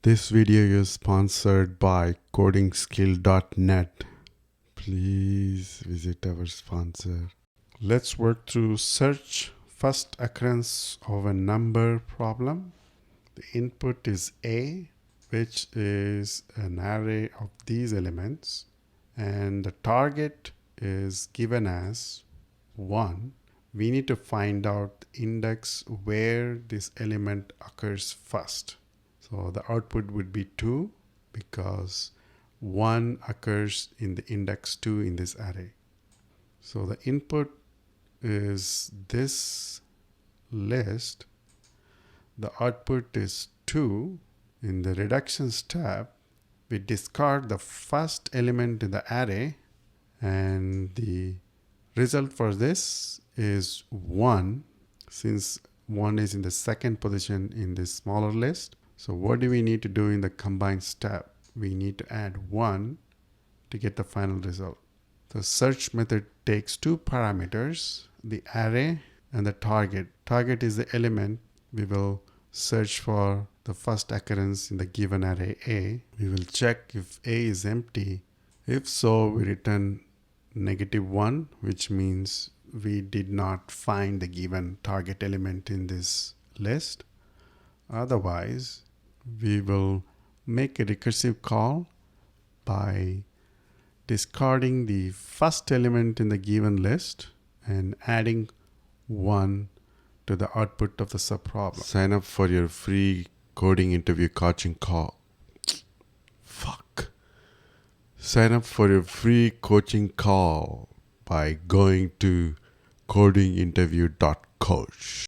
This video is sponsored by codingskill.net. Please visit our sponsor. Let's work through search first occurrence of a number problem. The input is A, which is an array of these elements, and the target is given as 1. We need to find out the index where this element occurs first. So the output would be 2 because 1 occurs in the index 2 in this array. So the input is this list. The output is 2. In the reduction step, we discard the first element in the array, and the result for this is 1, since 1 is in the second position in this smaller list. So what do we need to do in the combine step? We need to add 1 to get the final result. The search method takes two parameters, the array and the target. Target is the element. We will search for the first occurrence in the given array A. We will check if A is empty. If so, we return -1, which means we did not find the given target element in this list. Otherwise, we will make a recursive call by discarding the first element in the given list and adding 1 to the output of the subproblem. Sign up for your free coding interview coaching call. Sign up for your free coaching call by going to codinginterview.coach.